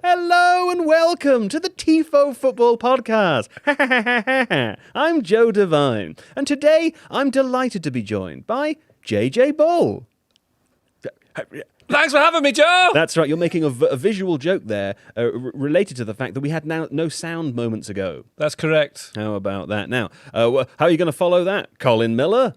Hello and welcome to the Tifo Football Podcast. I'm Joe Devine, and today I'm delighted to be joined by JJ Bull. Thanks for having me, Joe! That's right, you're making a visual joke there related to the fact that we had no sound moments ago. That's correct. How about that? Now, how are you going to follow that? Colin Millar?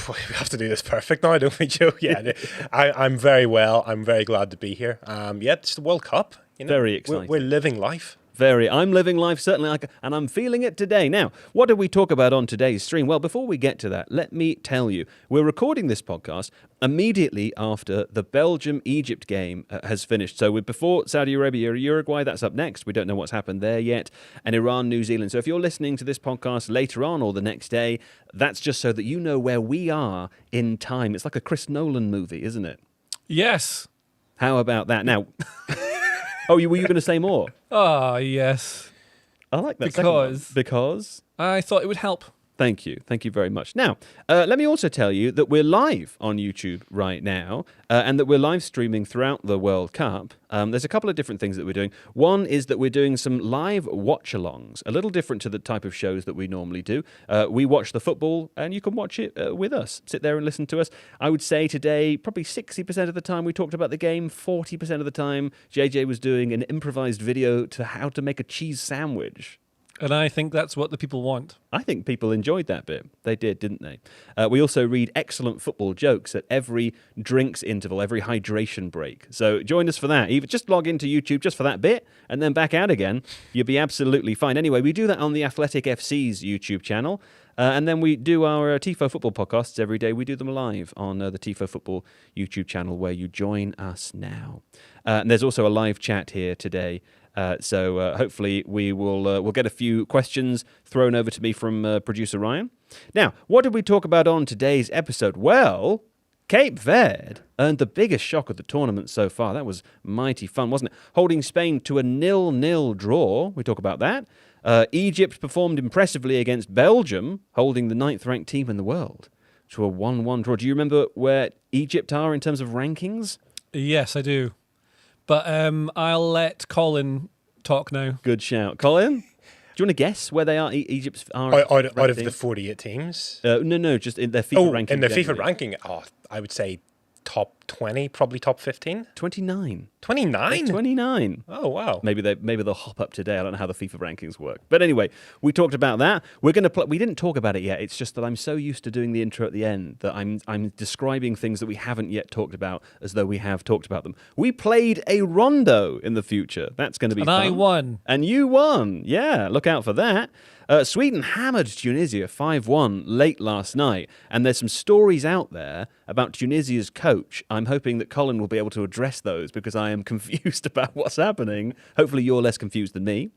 We have to do this perfect now, don't we, Joe? Yeah, I'm very well. I'm very glad to be here. It's the World Cup. You know, Very exciting. We're living life. I'm living life, certainly, and I'm feeling it today. Now, what did we talk about on today's stream? Well, before we get to that, let me tell you, we're recording this podcast immediately after the Belgium-Egypt game has finished. So before Saudi Arabia, Uruguay, that's up next. We don't know what's happened there yet. And Iran, New Zealand. So if you're listening to this podcast later on or the next day, that's just so that you know where we are in time. It's like a Chris Nolan movie, isn't it? Yes. How about that? Now... Oh, were you going to say more? Ah, yes. I like that. Because I thought it would help. Thank you. Thank you very much. Now, let me also tell you that we're live on YouTube right now and that we're live streaming throughout the World Cup. There's a couple of different things that we're doing. One is that we're doing some live watch-alongs, a little different to the type of shows that we normally do. We watch the football and you can watch it with us. Sit there and listen to us. I would say today, probably 60% of the time we talked about the game, 40% of the time JJ was doing an improvised video to how to make a cheese sandwich. And I think that's what the people want. I think people enjoyed that bit. They did, didn't they? We also read excellent football jokes at every drinks interval, every hydration break. So join us for that. Just log into YouTube just for that bit and then back out again. You'll be absolutely fine. Anyway, we do that on the Athletic FC's YouTube channel. And then we do our Tifo Football podcasts every day. We do them live on the Tifo Football YouTube channel where you join us now. And there's also a live chat here today. So hopefully we'll get a few questions thrown over to me from producer Ryan. Now, what did we talk about on today's episode? Well, Cape Verde earned the biggest shock of the tournament so far. That was mighty fun, wasn't it? Holding Spain to a 0-0 draw. We talk about that. Egypt performed impressively against Belgium, holding the 9th-ranked team in the world to a 1-1 draw. Do you remember where Egypt are in terms of rankings? Yes, I do. But I'll let Colin talk now. Good shout. Colin, do you want to guess where they are? Egypt's are out of the 48 teams? No, just in their FIFA ranking. In the FIFA ranking, I would say top 20, probably top 15. 29. 29? 29. Oh, wow. Maybe they'll hop up today. I don't know how the FIFA rankings work. But anyway, we talked about that. We're going to we didn't talk about it yet. It's just that I'm so used to doing the intro at the end that I'm describing things that we haven't yet talked about as though we have talked about them. We played a rondo in the future. That's going to be fun. And I won. And you won. Yeah, look out for that. Sweden hammered Tunisia 5-1 late last night, and there's some stories out there about Tunisia's coach. I'm hoping that Colin will be able to address those because I am confused about what's happening. Hopefully you're less confused than me.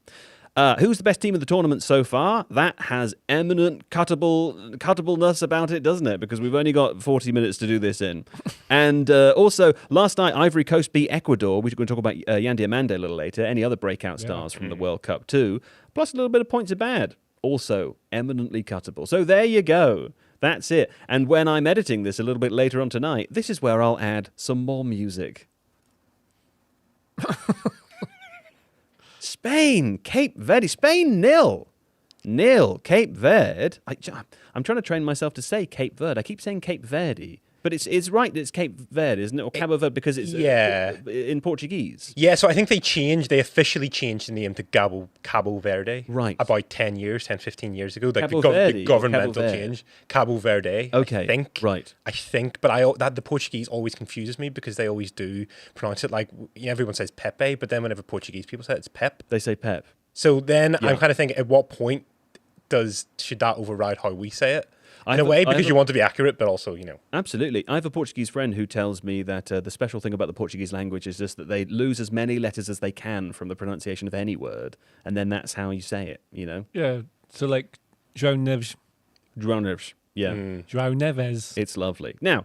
Who's the best team of the tournament so far? That has eminent cuttableness about it, doesn't it? Because we've only got 40 minutes to do this in. And also, last night, Ivory Coast beat Ecuador. We're going to talk about Yan Diomande a little later. Any other breakout stars from the World Cup too. Plus a little bit of points are bad. Also, eminently cuttable. So there you go. That's it. And when I'm editing this a little bit later on tonight, this is where I'll add some more music. Spain, Cape Verde. Spain 0. Cape Verde. I'm trying to train myself to say Cape Verde. I keep saying Cape Verde. But it's right that it's Cape Verde, isn't it? Or Cabo Verde because it's in Portuguese. Yeah, so I think they officially changed the name to Cabo Verde. Right. About 10 years, 10, 15 years ago. Like the governmental change. Cabo Verde. Okay. I think. Right. I think. But the Portuguese always confuses me because they always do pronounce it like, everyone says Pepe, but then whenever Portuguese people say it, it's Pep. They say Pep. So then I'm kind of thinking, at what point should that override how we say it? In a way, because you want to be accurate, but also, Absolutely. I have a Portuguese friend who tells me that the special thing about the Portuguese language is just that they lose as many letters as they can from the pronunciation of any word, and then that's how you say it, Yeah, so like João Neves. Yeah. João Neves. It's lovely. Now,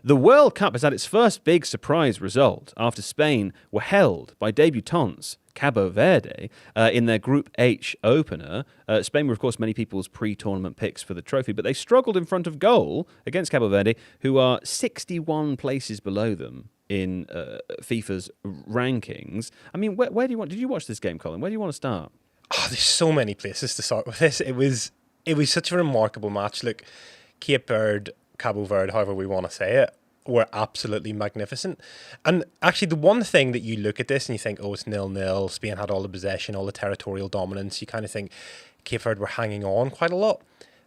the World Cup has had its first big surprise result after Spain were held by debutantes Cabo Verde in their Group H opener. Spain were, of course, many people's pre-tournament picks for the trophy, but they struggled in front of goal against Cabo Verde, who are 61 places below them. in FIFA's rankings. I mean, where do you want? Did you watch this game, Colin? Where do you want to start? Oh, there's so many places to start with this. It was such a remarkable match. Look, Cape Verde, Cabo Verde, however we want to say it, were absolutely magnificent. And actually, the one thing that you look at this and you think, oh, it's 0-0. Spain had all the possession, all the territorial dominance. You kind of think Cape Verde were hanging on quite a lot.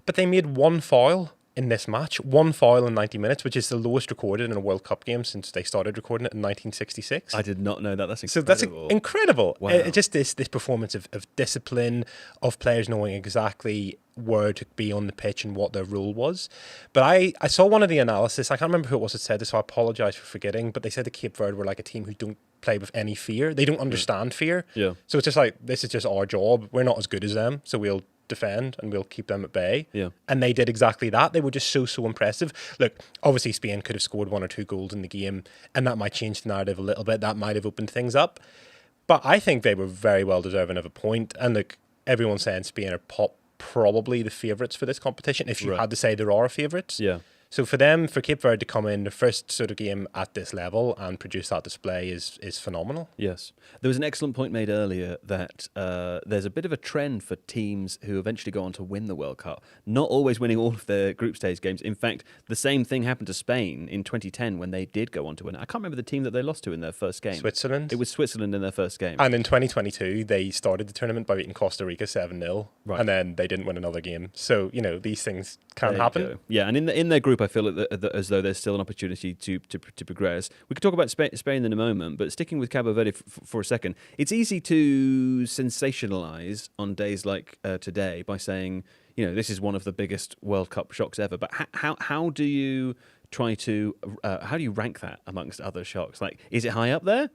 But they made one foul in this match, one foul in 90 minutes, which is the lowest recorded in a World Cup game since they started recording it in 1966. I did not know that. That's incredible. So that's incredible. Wow. Just this performance of discipline, of players knowing exactly where to be on the pitch and what their role was. But I saw one of the analysis, I can't remember who it was that said this, so I apologise for forgetting, but they said the Cape Verde were like a team who don't play with any fear. They don't understand fear. Yeah. So it's just like, this is just our job. We're not as good as them, so we'll defend and we'll keep them at bay. Yeah. And they did exactly that. They were just so impressive. Look, obviously Spain could have scored 1 or 2 goals in the game, and that might change the narrative a little bit. That might have opened things up. But I think they were very well deserving of a point. And look, everyone's saying Spain are probably the favourites for this competition, if you had to say there are favourites. Yeah. So for them, for Cape Verde to come in, the first sort of game at this level and produce that display is phenomenal. Yes. There was an excellent point made earlier that there's a bit of a trend for teams who eventually go on to win the World Cup, not always winning all of their group stage games. In fact, the same thing happened to Spain in 2010 when they did go on to win it. I can't remember the team that they lost to in their first game. Switzerland. It was Switzerland in their first game. And in 2022, they started the tournament by beating Costa Rica 7-0, Right. and then they didn't win another game. So, these things can happen. Go. Yeah, and in their group, I feel as though there's still an opportunity to progress. We could talk about Spain in a moment, but sticking with Cabo Verde for a second, it's easy to sensationalize on days like today by saying, this is one of the biggest World Cup shocks ever. But how do you try to how do you rank that amongst other shocks? Like, is it high up there?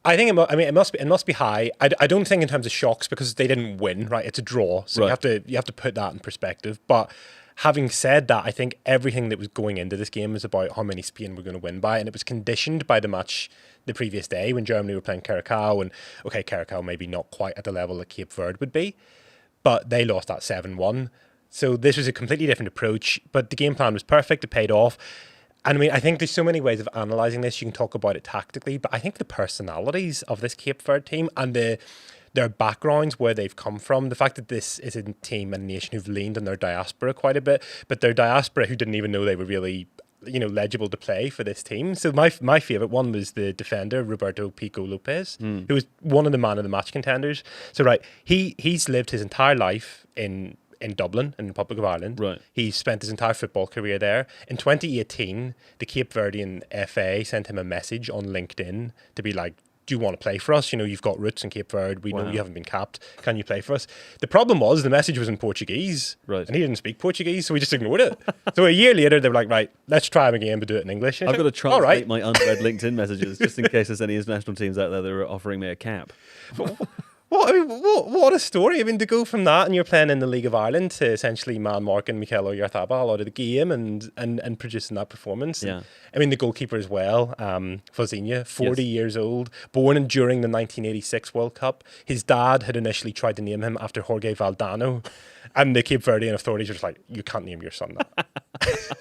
I think it must be high. I don't think in terms of shocks, because they didn't win, right? It's a draw, so Right. you have to put that in perspective. But having said that, I think everything that was going into this game was about how many Spain were going to win by, and it was conditioned by the match the previous day when Germany were playing Curacao, and okay, Curacao maybe not quite at the level that Cape Verde would be, but they lost that 7-1. So this was a completely different approach, but the game plan was perfect. It paid off. And I mean, I think there's so many ways of analysing this. You can talk about it tactically, but I think the personalities of this Cape Verde team and their backgrounds, where they've come from, the fact that this is a team and a nation who've leaned on their diaspora quite a bit, but their diaspora who didn't even know they were really, legible to play for this team. So my favourite one was the defender, Roberto Pico Lopez, who was one of the man of the match contenders. So right, he's lived his entire life in Dublin, in the Republic of Ireland. Right. He spent his entire football career there. In 2018, the Cape Verdean FA sent him a message on LinkedIn to be like, do you want to play for us? You've got roots in Cape Verde. We know you haven't been capped. Can you play for us? The problem was the message was in Portuguese. Right. And he didn't speak Portuguese, so we just ignored it. So a year later, they were like, right, let's try him again, but do it in English. I've got to translate my unread LinkedIn messages just in case there's any international teams out there that are offering me a cap. What a story. I mean, to go from that and you're playing in the League of Ireland to essentially man marking Mikel Oyarzabal out of the game and producing that performance. Yeah. I mean, the goalkeeper as well, Fozinha, 40 years old, born and during the 1986 World Cup. His dad had initially tried to name him after Jorge Valdano, and the Cape Verdean authorities were just like, you can't name your son that.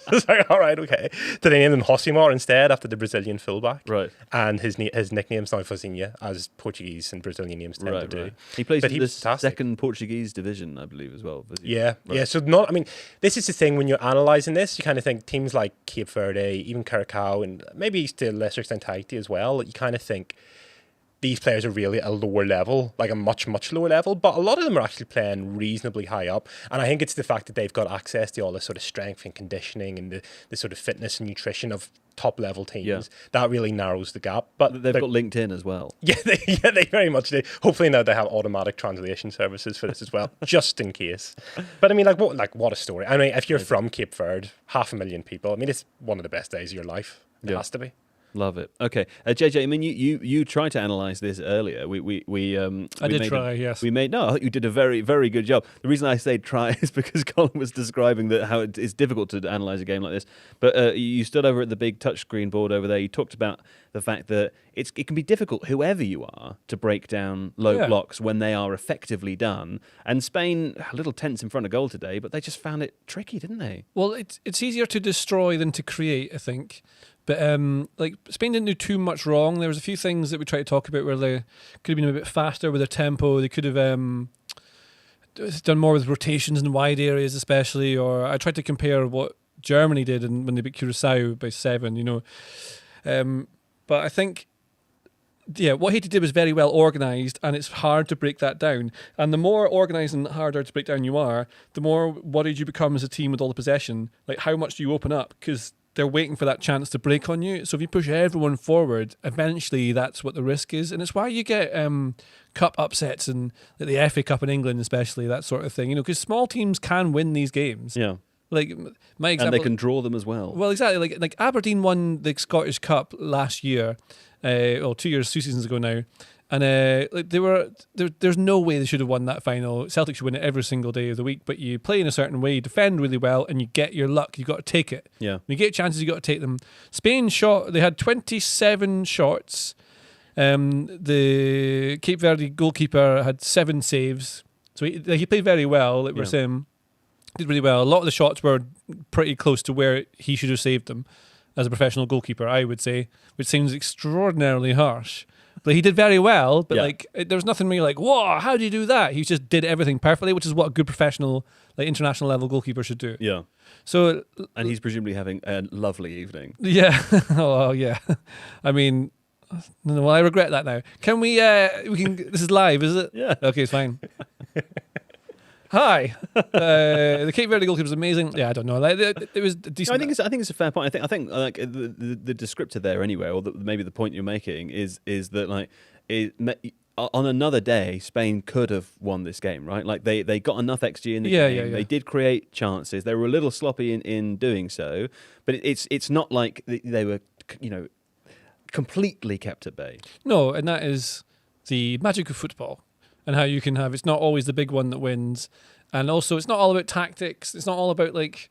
It's like, all right, okay. So they named him Josimar instead, after the Brazilian fullback. Right. And his nickname's now Fozinha, as Portuguese and Brazilian names tend to do. He plays But in he the was fantastic. second Portuguese division, I believe, as well. Yeah, Right. yeah. So this is the thing when you're analysing this, you kind of think teams like Cape Verde, even Curacao, and maybe to a lesser extent Haiti as well, you kind of think these players are really at a lower level, like a much, much lower level, but a lot of them are actually playing reasonably high up. And I think it's the fact that they've got access to all this sort of strength and conditioning and the sort of fitness and nutrition of top level teams that really narrows the gap. But They've got LinkedIn as well. Yeah, they very much do. Hopefully now they have automatic translation services for this as well, just in case. But I mean, what a story. I mean, if you're from Cape Verde, 500,000 people, I mean, it's one of the best days of your life. It has to be. Love it. Okay, JJ. I mean, you tried to analyze this earlier. I did try. Yes, we made. No, I think you did a very, very good job. The reason I say try is because Colin was describing how it's difficult to analyze a game like this. But you stood over at the big touchscreen board over there. You talked about the fact that it can be difficult, whoever you are, to break down low blocks when they are effectively done. And Spain, a little tense in front of goal today, but they just found it tricky, didn't they? Well, it's easier to destroy than to create, I think. But like Spain didn't do too much wrong. There was a few things that we tried to talk about where they could have been a bit faster with their tempo. They could have done more with rotations in wide areas, especially. Or I tried to compare what Germany did when they beat Curacao by 7. You know, but I think. Yeah, what Haiti did was very well organised, and it's hard to break that down. And the more organised and harder to break down you are, the more worried you become as a team with all the possession. Like, how much do you open up? Because they're waiting for that chance to break on you. So if you push everyone forward, eventually that's what the risk is. And it's why you get cup upsets and like the FA Cup in England especially, that sort of thing. You know, because small teams can win these games. Yeah. Like my example, and they can draw them as well. Well, exactly. Like Aberdeen won the Scottish Cup last year. 2 seasons ago now, and like there's no way they should have won that final. Celtic should win it every single day of the week, but you play in a certain way, defend really well, and you get your luck. You got to take it. Yeah, when you get chances, you got to take them. Spain they had 27 shots. The Cape Verde goalkeeper had 7 saves, so he played very well. Like we're saying, did really well. A lot of the shots were pretty close to where he should have saved them. As a professional goalkeeper, I would say, which seems extraordinarily harsh. But he did very well, but like there was nothing really like, whoa, how do you do that? He just did everything perfectly, which is what a good professional, like international level goalkeeper should do. Yeah. So, and he's presumably having a lovely evening. Yeah. Oh, yeah. I mean, well, I regret that now. Can we can, this is live, is it? Yeah. Okay, it's fine. Hi, the Cape Verde goalkeeper was amazing. Yeah, I don't know. Like, it was decent. No, I think it's a fair point. I think like the descriptor there anyway, or maybe the point you're making is that like on another day, Spain could have won this game, right? Like they got enough XG in the game. Yeah. They did create chances. They were a little sloppy in doing so, but it's not like they were, you know, completely kept at bay. No, and that is the magic of football. And how you can have, it's not always the big one that wins. And also, it's not all about tactics. It's not all about like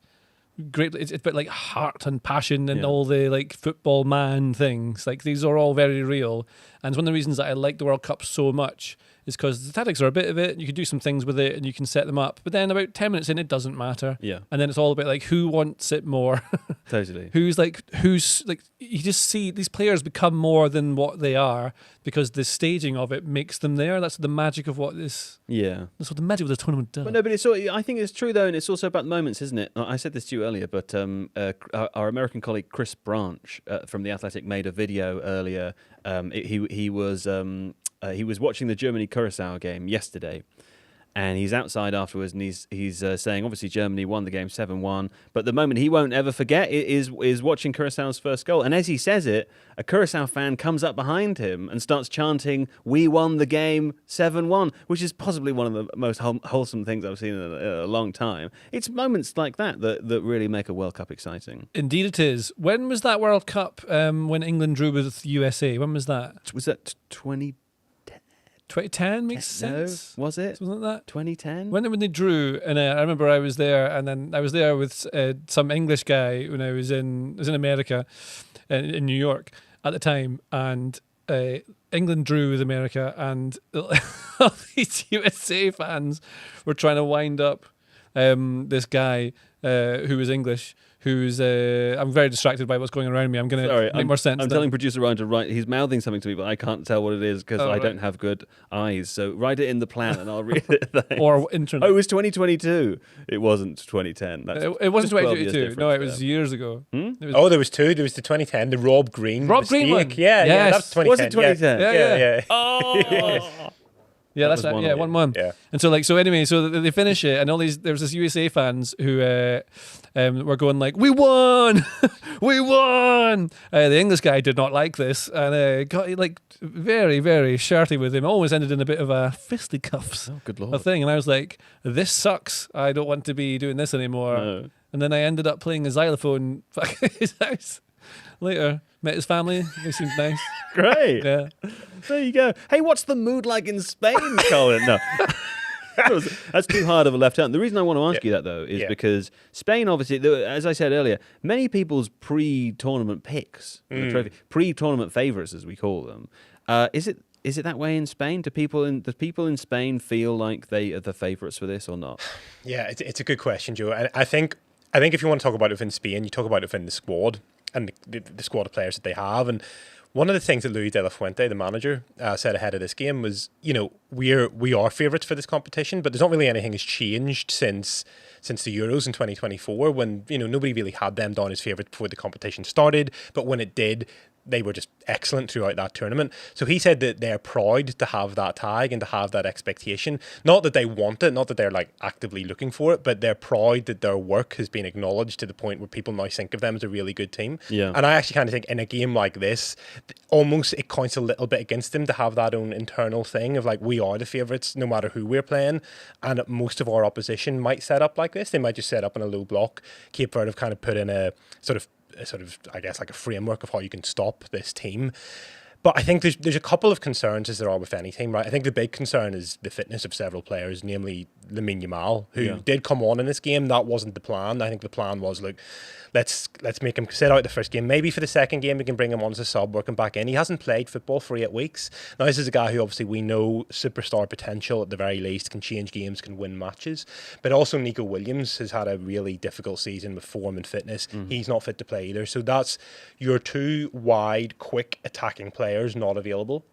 great, it's about like heart and passion and all the like football man things. Like these are all very real. And it's one of the reasons that I like the World Cup so much is because the tactics are a bit of it. You can do some things with it and you can set them up. But then about 10 minutes in, it doesn't matter. Yeah. And then it's all about like who wants it more. Totally. Who's you just see these players become more than what they are because the staging of it makes them there. That's the magic of what this. Yeah. That's what the magic of the tournament does. But no, but I think it's true though, and it's also about the moments, isn't it? I said this to you earlier, but our American colleague Chris Branch from The Athletic made a video earlier. He was watching the Germany-Curacao game yesterday, and he's outside afterwards, and he's saying obviously Germany won the game 7-1, but the moment he won't ever forget is watching Curaçao's first goal. And as he says it, a Curaçao fan comes up behind him and starts chanting, "We won the game 7-1," which is possibly one of the most wholesome things I've seen in a long time. It's moments like that really make a World Cup exciting. Indeed it is. When was that World Cup when England drew with USA? When was that? Was that 2010 makes sense. No, was it? Something like that. 2010? When they drew, and I remember I was there, and then I was there with some English guy when I was in America, in New York at the time, and England drew with America, and all these USA fans were trying to wind up this guy who was English. I'm very distracted by what's going on around me. I'm going to make more sense. I'm telling producer Ryan to write. He's mouthing something to me, but I can't tell what it is because I don't have good eyes. So write it in the plan, and I'll read it. Thanks. Or internet. Oh, it was 2022. It wasn't 2010. It wasn't 2022. No, it was years ago. There was two. There was the 2010, the Rob Green. Rob Green one. Yeah, yes. That's 2010. Was it 2010? Yeah. Oh. Yeah, that's right. Yeah, 1-1. Yeah. And so they finish it, and there was this USA fans who were going like, "We won, we won." The English guy did not like this, and got like very, very shirty with him. Always ended in a bit of a fisticuffs. Oh, good lord. A thing, and I was like, "This sucks. I don't want to be doing this anymore." No. And then I ended up playing a xylophone back at his house later. Met his family. They seemed nice. Great. Yeah. There you go. Hey, what's the mood like in Spain, Colin? No. That's too hard of a left turn. The reason I want to ask you that, though, is because Spain, obviously, as I said earlier, many people's pre-tournament picks, the trophy, pre-tournament favourites, as we call them, is it that way in Spain? Do people in Spain feel like they are the favourites for this or not? Yeah, it's a good question, Joe. And I think if you want to talk about it within Spain, you talk about it within the squad. and the squad of players that they have. And one of the things that Luis de la Fuente, the manager, said ahead of this game was, we are favourites for this competition, but there's not really anything has changed since the Euros in 2024, when nobody really had them down as favourites before the competition started, but when it did, they were just excellent throughout that tournament. So he said that they're proud to have that tag and to have that expectation. Not that they want it, not that they're like actively looking for it, but they're proud that their work has been acknowledged to the point where people now think of them as a really good team. Yeah. And I actually kind of think in a game like this, almost it counts a little bit against them to have that own internal thing of like, we are the favourites no matter who we're playing. And most of our opposition might set up like this. They might just set up in a low block. Cape Verde have kind of put in a sort of, I guess, like a framework of how you can stop this team. But I think there's a couple of concerns, as there are with any team, right? I think the big concern is the fitness of several players, namely Lamine Yamal, who did come on in this game. That wasn't the plan. I think the plan was, look, let's make him sit out the first game. Maybe for the second game we can bring him on as a sub, work him back in. He hasn't played football for 8 weeks. Now, this is a guy who obviously we know superstar potential at the very least, can change games, can win matches. But also Nico Williams has had a really difficult season with form and fitness. He's not fit to play either. So that's your two wide, quick attacking players not available.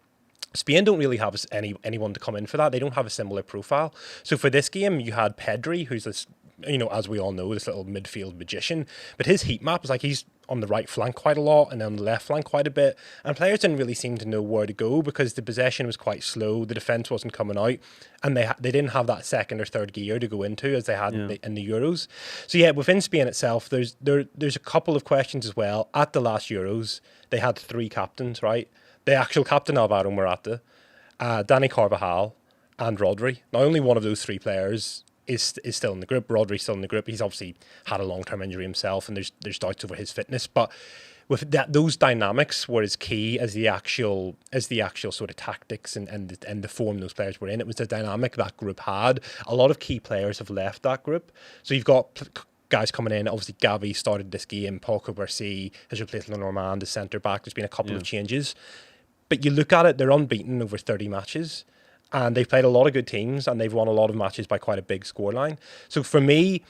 Spain don't really have anyone to come in for that. They don't have a similar profile. So for this game, you had Pedri, who's this, as we all know, this little midfield magician. But his heat map is like he's on the right flank quite a lot and on the left flank quite a bit. And players didn't really seem to know where to go because the possession was quite slow. The defence wasn't coming out. And they didn't have that second or third gear to go into as they had in the Euros. So yeah, within Spain itself, there's a couple of questions as well. At the last Euros, they had 3 captains, right? The actual captain, Alvaro Morata, Dani Carvajal, and Rodri. Now, only one of those 3 players is still in the group. Rodri's still in the group. He's obviously had a long-term injury himself, and there's doubts over his fitness. But with that, those dynamics were as key as the actual sort of tactics and the form those players were in. It was the dynamic that group had. A lot of key players have left that group. So you've got guys coming in. Obviously, Gavi started this game. Paul Courtois has replaced Lenormand as centre-back. There's been a couple of changes. But you look at it, they're unbeaten over 30 matches. And they've played a lot of good teams, and they've won a lot of matches by quite a big scoreline. So for me,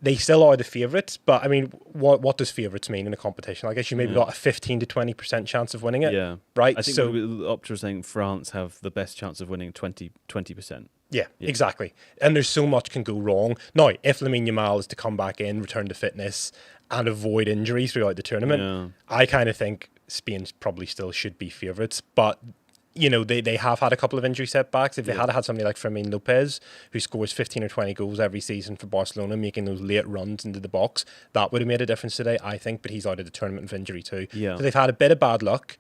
they still are the favourites. But, I mean, what does favourites mean in a competition? I guess you maybe got a 15 to 20% chance of winning it. Yeah. Right? I think Opta was saying France have the best chance of winning 20%. Yeah, exactly. And there's so much can go wrong. Now, if Lamine Yamal is to come back in, return to fitness, and avoid injuries throughout the tournament, I kind of think Spain probably still should be favourites. But, they have had a couple of injury setbacks. If they had somebody like Fermin Lopez, who scores 15 or 20 goals every season for Barcelona, making those late runs into the box, that would have made a difference today, I think. But he's out of the tournament with injury too. Yeah. So they've had a bit of bad luck.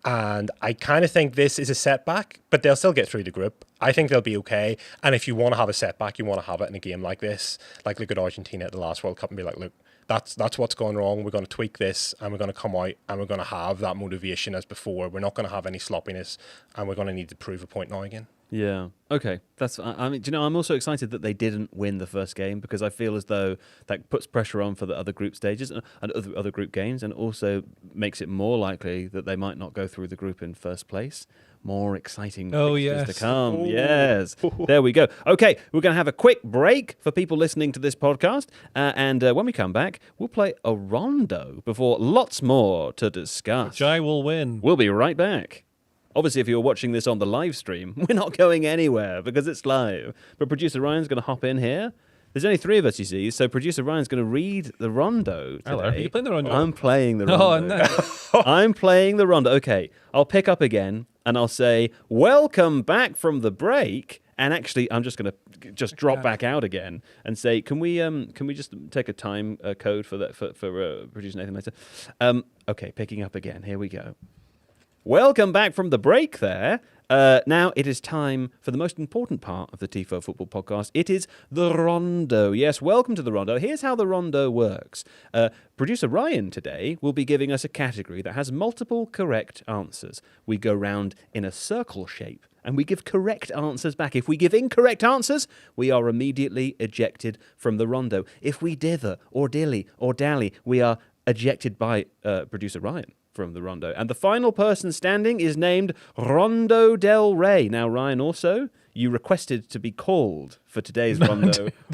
And I kind of think this is a setback, but they'll still get through the group. I think they'll be okay. And if you want to have a setback, you want to have it in a game like this. Like, look at Argentina at the last World Cup and be like, look, that's what's going wrong. We're going to tweak this, and we're going to come out, and we're going to have that motivation as before. We're not going to have any sloppiness, and we're going to need to prove a point now again. Yeah. Okay. I mean, I'm also excited that they didn't win the first game, because I feel as though that puts pressure on for the other group stages and other group games, and also makes it more likely that they might not go through the group in first place. More exciting fixtures to come. Ooh. Yes. There we go. Okay, we're going to have a quick break for people listening to this podcast. And when we come back, we'll play a rondo before lots more to discuss. Which I will win. We'll be right back. Obviously, if you're watching this on the live stream, we're not going anywhere because it's live. But producer Ryan's going to hop in here. There's only 3 of us, you see, so producer Ryan's going to read the rondo today. Hello. Are you playing the rondo? I'm playing the rondo. Oh, no. I'm playing the rondo. Okay, I'll pick up again, and I'll say, welcome back from the break. And actually, I'm just going to just drop back out again and say, can we just take a time code for that for producer Nathan later? Okay, picking up again. Here we go. Welcome back from the break there. Now it is time for the most important part of the Tifo Football Podcast. It is the Rondo. Yes, welcome to the Rondo. Here's how the Rondo works. Producer Ryan today will be giving us a category that has multiple correct answers. We go round in a circle shape and we give correct answers back. If we give incorrect answers, we are immediately ejected from the Rondo. If we dither or dilly or dally, we are ejected by producer Ryan from the Rondo. And the final person standing is named Rondo Del Rey. Now, Ryan, also, you requested to be called for today's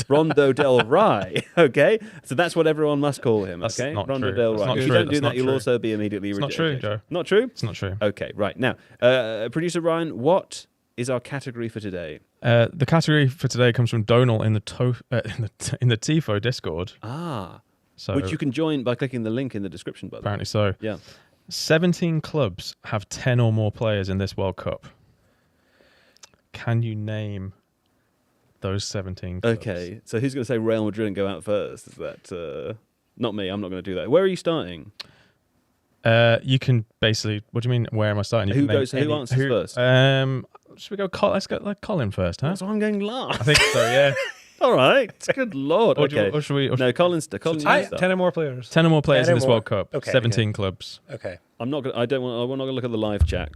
Rondo del Rye. Okay, so that's what everyone must call him. That's Okay, not Rondo true. del That's Rye. not If you true. don't do That's that, not you'll true. also be immediately It's not rejected. true, Joe. Not true. It's not true. Okay, right now, producer Ryan, what is our category for today? The category for today comes from Donal in the Tifo Discord. So Which you can join by clicking the link in the description, by the way. apparently so. Yeah. 17 clubs have 10 or more players in this World Cup. Can you name those 17 clubs? Okay, so who's going to say Real Madrid and go out first? Is that not me? I'm not going to do that. Where are you starting? You can basically. What do you mean? Where am I starting? You Who can name goes? Who answers first? Should we go? Let's go like Colin first, huh? So I'm going last. I think so. Yeah. All right. Good lord. Or Okay. should we? No, Colin's. Colin, you start. 10 or more players. 10 or more players 10 in or this more. World Cup. Okay, 17 clubs. Okay. I'm not. I don't want. We're not going to look at the live chat.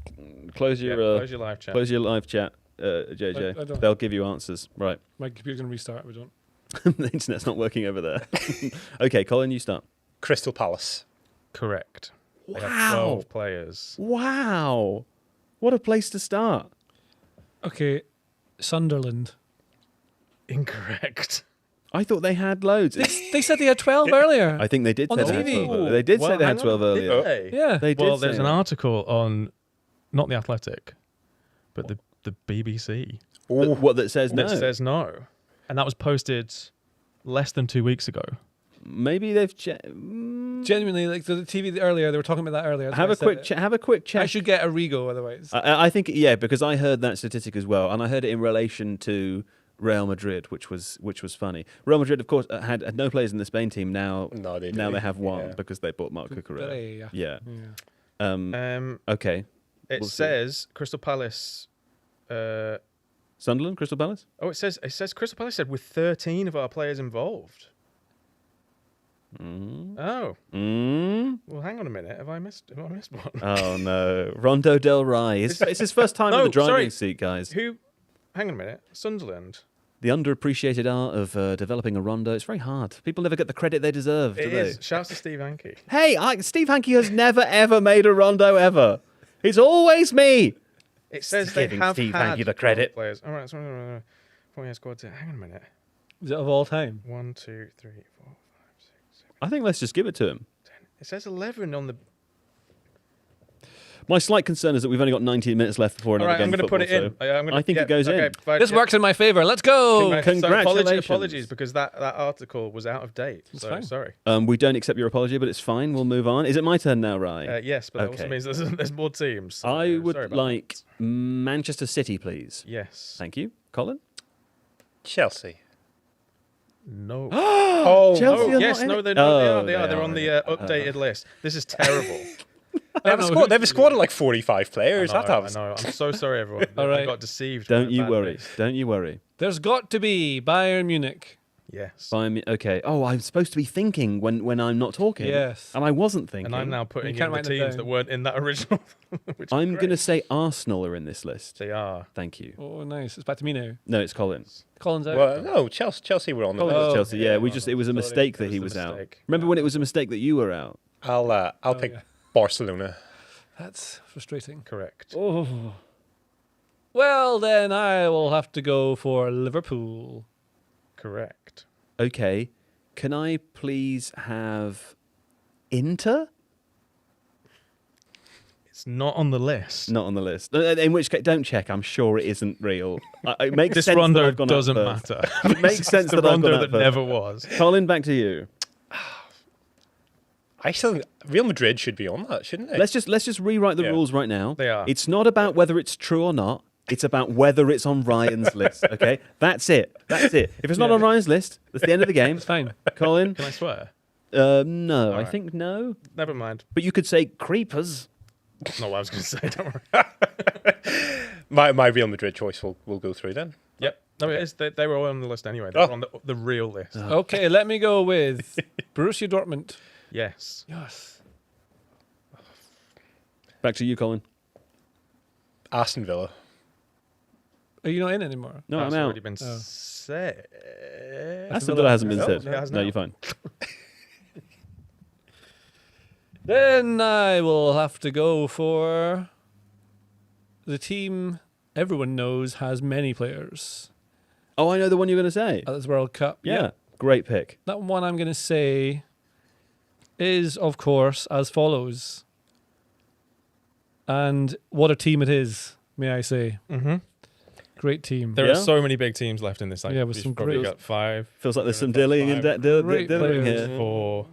Close your. Close your live chat. Close your live chat, JJ. I don't. They'll give you answers. Right. My computer's going to restart. We don't. The internet's not working over there. Okay, Colin, you start. Crystal Palace. Correct. They have Wow. 12 players. Wow. What a place to start. Okay, Sunderland. Incorrect. I thought they had loads. They said they had 12 earlier. I think they did On say the they had TV. 12. They did say Well, they had hang 12 on. earlier. Did they? Yeah. They did Well, say there's an that. article on, not the Athletic, but the BBC What that says no. that says no, and that was posted less than 2 weeks ago. Maybe they've Genuinely, like the TV earlier, they were talking about that earlier. That's have why a I said quick it. check. Have a quick check. I should get a Rego otherwise. I think because I heard that statistic as well, and I heard it in relation to Real Madrid, which was funny. Real Madrid, of course, had no players in the Spain team. Now They have one Yeah. because they bought Marc Cucurella. Yeah. Yeah. Yeah. Okay. It We'll see. says Crystal Palace. Sunderland, Crystal Palace. Oh, it says Crystal Palace said with 13 of our players involved. Oh, well, hang on a minute. Have I missed one? Oh no, Rondo del Rye. It's his first time in No, the driving sorry. seat, guys. Who? Hang on a minute. Sunderland. The underappreciated art of developing a rondo. It's very hard. People never get the credit they deserve, do It they? is. Shouts to Steve Hankey. Hey, Steve Hankey has never ever made a rondo ever. It's always me. It says Just they giving have Steve had Hankey the 12 credit. Players. All right. So, squad. Hang on a minute. Is it of all time? 1, 2, 3, 4. I think let's just give it to him. It says 11 on the. My slight concern is that we've only got 19 minutes left before All another right, game I'm of going to put it football, in. so I think it goes in. Fine. This works in my favor. Let's go. Congratulations. Apologies, because that article was out of date. It's So fine. sorry. We don't accept your apology, but it's fine. We'll move on. Is it my turn now, Ryan? Yes, but that also Okay. means there's more teams. So, I would sorry about like Manchester City, please. that. Yes. Thank you. Colin? Chelsea. No. Oh, Chelsea are yes, not in no, it? they are. Oh, They are. They're are on in the updated list. This is terrible. They have a squad of like 45 players. I That know. I'm so sorry, everyone. All I right. got deceived. Don't by you that worry. list. Don't you worry. There's got to be Bayern Munich. Yes. Okay. Oh, I'm supposed to be thinking when I'm not talking. Yes. And I wasn't thinking. And I'm now putting You can't in the write them teams down. that weren't in that original. which is I'm great. going to say Arsenal are in this list. They are. Thank you. Oh, nice. It's back to me now. No, it's Colin. Colin's out. Well, no, Chelsea were on the Colin list. was Oh, Chelsea. Yeah, it was a Sorry, mistake it that was he the was out. mistake. Remember when it was a mistake that you were out? I'll pick yeah. Barcelona. That's frustrating. Correct. Oh. Well, then I will have to go for Liverpool. Correct. Okay. Can I please have Inter? It's not on the list. Not on the list. In which case, don't check. I'm sure it isn't real. It makes This sense that rondo I've gone out doesn't first. matter. It makes sense the that I've rondo gone out that first. never was. Colin, back to you. I still think Real Madrid should be on that, shouldn't they? Let's just rewrite the Yeah. rules right now. They are. It's not about whether it's true or not. It's about whether it's on Ryan's list. Okay, that's it. That's it. If it's not on Ryan's list, that's the end of the game. It's fine. Colin, Can I swear? no, I right. think no. Never mind. But you could say creepers. Not what I was going to say. Don't worry. my Real Madrid choice will go through then. Yep. No, it is. They were all on the list anyway. They were on the real list. Okay, let me go with Borussia Dortmund. Yes. Yes. Back to you, Colin. Aston Villa. Are you not in anymore? No, That's I'm out. already been said. Aston Villa hasn't been No, said. it has No, now. you're fine. Then I will have to go for the team everyone knows has many players Oh, I know the one you're going to say. at this World Cup. Yeah, great pick. That one I'm going to say is, of course, as follows. And what a team it is, may I say. Mm-hmm. Great team. There Yeah. are so many big teams left in this. Like, Yeah, with we've some probably great- got 5, Feels like there's some Top dillying and five. Great dithering players. here. 4,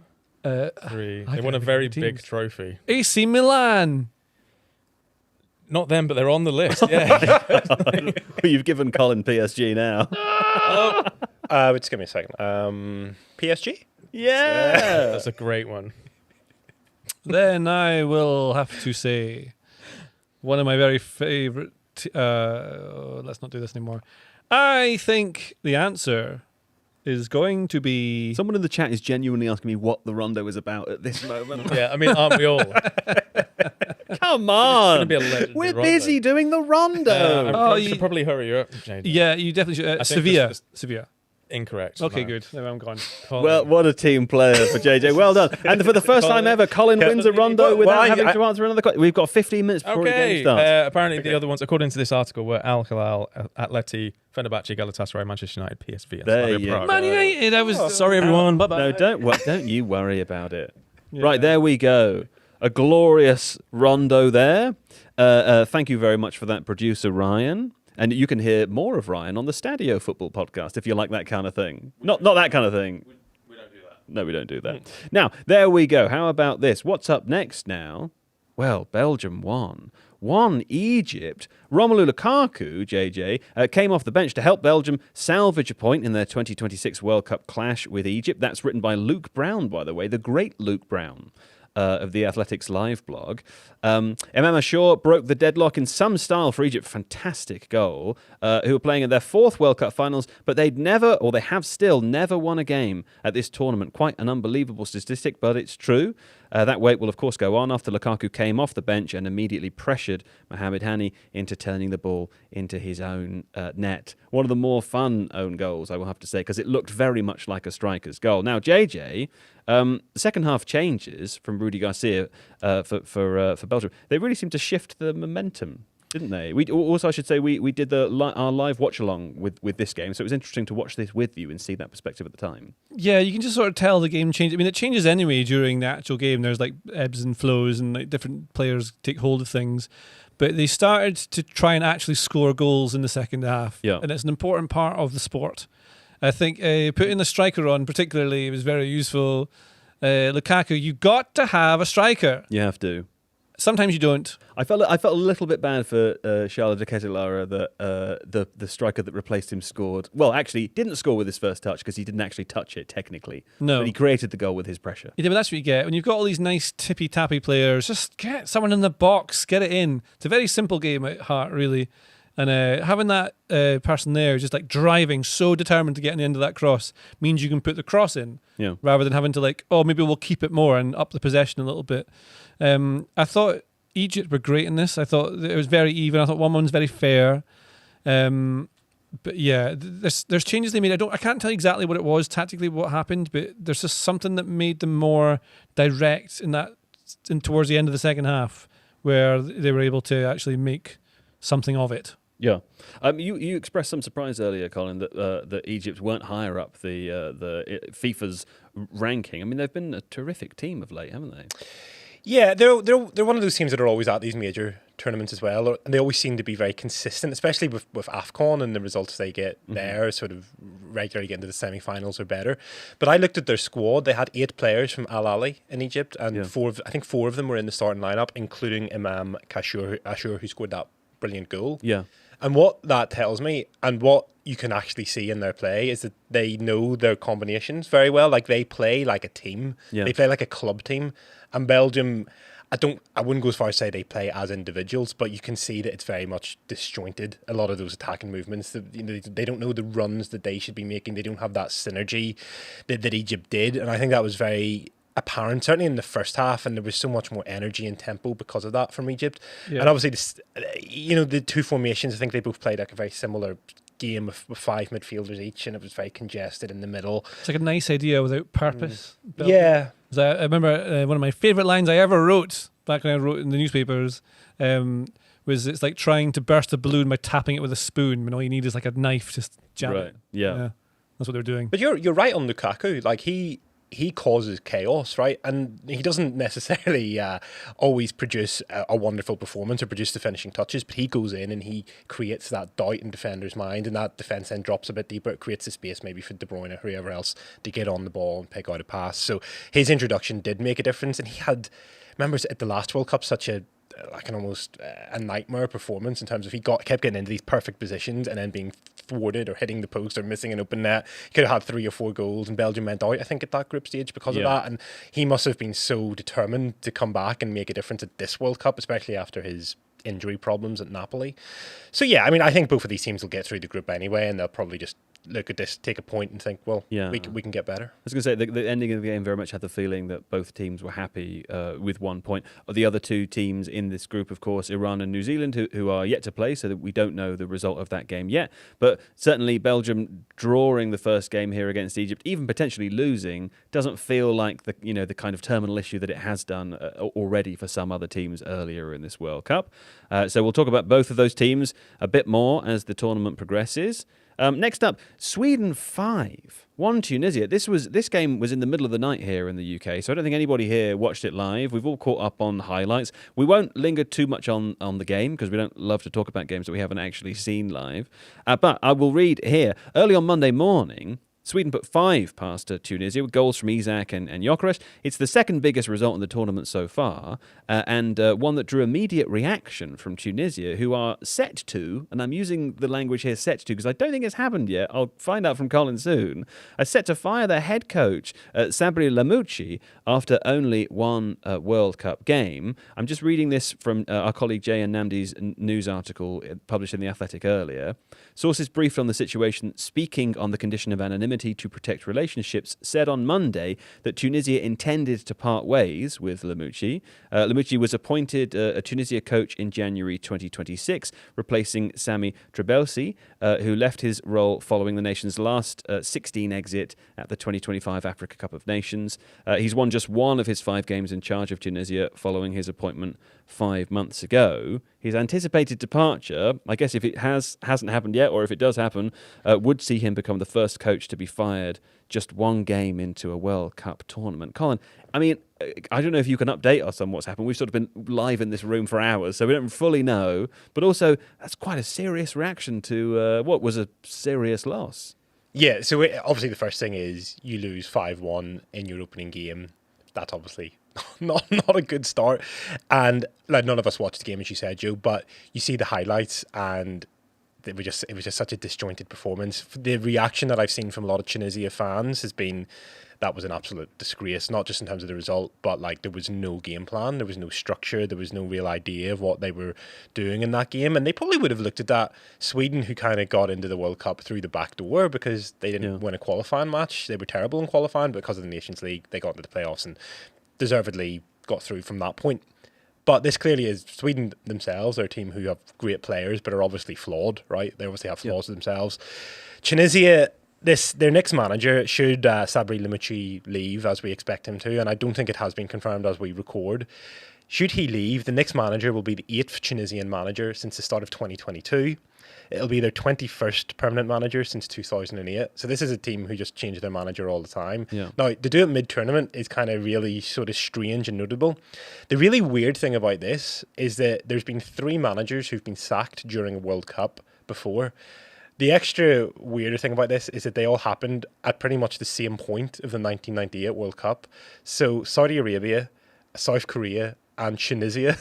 Uh, 3. I They won a can't very think of big teams. trophy. AC Milan. Not them, but they're on the list. Yeah. You've given Colin PSG now. Just give me a second. PSG? Yeah. That's a great one. Then I will have to say one of my very favourite. Let's not do this anymore. I think the answer is going to be. Someone in the chat is genuinely asking me what the rondo is about at this moment. Yeah, I mean, aren't we all? Come It's on. gonna be a legendary We're rondo. busy doing the rondo. Oh, I you- should probably hurry up, JD. Yeah, you definitely should. think Sevilla. this- Sevilla. Incorrect. Okay, No. good. Now I'm gone. Colin. Well, what a team player for JJ. Well done. And for the first time ever, Colin wins a rondo Well, without I- having I- to answer another question. We've got 15 minutes before the game Okay. starts. Apparently, the other ones, according to this article, were Al Hilal, Atleti, Fenerbahce, Galatasaray, Manchester United, PSV, and There Slavia you Prague. go. Man United. I was Sorry, everyone. Bye bye. No, don't you worry about it. Right, there we go. A glorious rondo there. Thank you very much for that, producer Ryan. And you can hear more of Ryan on the Stadio Football Podcast if you like that kind of thing. Not that kind of thing. We don't do that. No, we don't do that. Now, there we go. How about this? What's up next now? Well, Belgium won. Won Egypt. Romelu Lukaku, JJ, came off the bench to help Belgium salvage a point in their 2026 World Cup clash with Egypt. That's written by Luke Brown, by the way, the great Luke Brown. Of the Athletics Live blog. Emma Shaw broke the deadlock in some style for Egypt. Fantastic goal. Who were playing in their 4th World Cup finals, but they have still never won a game at this tournament. Quite an unbelievable statistic, but it's true. That wait will, of course, go on after Lukaku came off the bench and immediately pressured Mohamed Hani into turning the ball into his own net. One of the more fun own goals, I will have to say, because it looked very much like a striker's goal. Now, JJ, the second half changes from Rudy Garcia for Belgium. They really seem to shift the momentum, didn't they? We also, I should say, we did our live watch along with this game, so it was interesting to watch this with you and see that perspective at the time. Yeah, you can just sort of tell the game changed. I mean, it changes anyway during the actual game. There's like ebbs and flows, and like different players take hold of things. But they started to try and actually score goals in the second half. Yeah. And it's an important part of the sport. I think putting the striker on, particularly, was very useful. Lukaku, you got to have a striker. You have to. Sometimes you don't. I felt a little bit bad for Charles de Ketelaere that the striker that replaced him scored. Well, actually, didn't score with his first touch because he didn't actually touch it technically. No. But he created the goal with his pressure. Yeah, but that's what you get. When you've got all these nice tippy-tappy players, just get someone in the box, get it in. It's a very simple game at heart, really. And having that person there just like driving, so determined to get in the end of that cross, means you can put the cross in Yeah. rather than having to like, oh, maybe we'll keep it more and up the possession a little bit. I thought Egypt were great in this. I thought it was very even. I thought 1-1's very fair. But yeah, there's changes they made. I can't tell you exactly what it was tactically, what happened, but there's just something that made them more direct in towards the end of the second half, where they were able to actually make something of it. Yeah, you expressed some surprise earlier, Colin, that Egypt weren't higher up the FIFA's ranking. I mean, they've been a terrific team of late, haven't they? Yeah, they're one of those teams that are always at these major tournaments as well, and they always seem to be very consistent, especially with AFCON and the results they get there, sort of regularly get into the semi-finals or better. But I looked at their squad; they had 8 players from Al Ahly in Egypt, and 4 of them were in the starting lineup, including Imam Ashur, who scored that brilliant goal. Yeah. And what that tells me, and what you can actually see in their play, is that they know their combinations very well. Like, they play like a team. Yeah. They play like a club team. And Belgium, I wouldn't go as far as say they play as individuals, but you can see that it's very much disjointed. A lot of those attacking movements, they don't know the runs that they should be making. They don't have that synergy that Egypt did. And I think that was very apparent, certainly in the first half, and there was so much more energy and tempo because of that from Egypt. Yeah. And obviously, the two formations, I think they both played like a very similar game with 5 midfielders each, and it was very congested in the middle. It's like a nice idea without purpose. Belgium. Yeah. I remember one of my favourite lines I ever wrote back when I wrote in the newspapers it's like trying to burst a balloon by tapping it with a spoon when all you need is like a knife to jam it. Yeah. That's what they're doing. But you're right on Lukaku. Like he causes chaos, right? And he doesn't necessarily always produce a wonderful performance or produce the finishing touches, but he goes in and he creates that doubt in defenders' mind, and that defence then drops a bit deeper. It creates the space maybe for De Bruyne or whoever else to get on the ball and pick out a pass. So his introduction did make a difference, and he had, remember at the last World Cup, such a almost a nightmare performance in terms of kept getting into these perfect positions and then being thwarted or hitting the post or missing an open net. He could have had 3 or 4 goals, and Belgium went out, I think, at that group stage because of that. And he must have been so determined to come back and make a difference at this World Cup, especially after his injury problems at Napoli. So yeah, I mean, I think both of these teams will get through the group anyway, and they'll probably just look at this, take a point, and think, well, we can get better. I was going to say, the ending of the game very much had the feeling that both teams were happy with 1 point. The other 2 teams in this group, of course, Iran and New Zealand, who are yet to play, so that we don't know the result of that game yet. But certainly Belgium drawing the first game here against Egypt, even potentially losing, doesn't feel like the kind of terminal issue that it has done already for some other teams earlier in this World Cup. So we'll talk about both of those teams a bit more as the tournament progresses. Next up, Sweden 5-1 Tunisia. This game was in the middle of the night here in the UK, so I don't think anybody here watched it live. We've all caught up on highlights. We won't linger too much on the game because we don't love to talk about games that we haven't actually seen live. But I will read here. Early on Monday morning, Sweden put 5 past Tunisia with goals from Isak and Gyökeres. It's the second biggest result in the tournament so far, and one that drew immediate reaction from Tunisia, who are set to, and I'm using the language here, set to, because I don't think it's happened yet. I'll find out from Colin soon. Are set to fire their head coach, Sabri Lamouchi, after only 1 World Cup game. I'm just reading this from our colleague Jay and Namdi's news article published in The Athletic earlier. Sources briefed on the situation, speaking on the condition of anonymity to protect relationships, said on Monday that Tunisia intended to part ways with Lamouchi. Lamouchi was appointed a Tunisia coach in January 2026, replacing Sami Trebelsi, who left his role following the nation's last 16 exit at the 2025 Africa Cup of Nations. He's won just 1 of his 5 games in charge of Tunisia following his appointment 5 months ago. His anticipated departure, I guess if it hasn't happened yet, or if it does happen, would see him become the first coach to be fired just 1 game into a World Cup tournament. Colin, I mean, I don't know if you can update us on what's happened. We've sort of been live in this room for hours, so we don't fully know. But also, that's quite a serious reaction to what was a serious loss. Yeah, so obviously the first thing is you lose 5-1 in your opening game. That's obviously not a good start. And like, none of us watched the game, as you said, Joe, but you see the highlights and it was just such a disjointed performance. The reaction that I've seen from a lot of Tunisia fans has been that was an absolute disgrace, not just in terms of the result, but like there was no game plan, there was no structure, there was no real idea of what they were doing in that game. And they probably would have looked at that Sweden, who kind of got into the World Cup through the back door because they didn't win a qualifying match. They were terrible in qualifying, but because of the Nations League, they got into the playoffs and deservedly got through from that point. But this clearly is Sweden themselves. They're a team who have great players, but are obviously flawed, right? They obviously have flaws themselves. Tunisia, their next manager, should Sabri Lamouchi leave, as we expect him to, and I don't think it has been confirmed as we record. Should he leave, the next manager will be the 8th Tunisian manager since the start of 2022. It'll be their 21st permanent manager since 2008. So this is a team who just change their manager all the time. Yeah. Now, to do it mid-tournament is kind of really sort of strange and notable. The really weird thing about this is that there's been 3 managers who've been sacked during a World Cup before. The extra weirder thing about this is that they all happened at pretty much the same point of the 1998 World Cup. So Saudi Arabia, South Korea, and Tunisia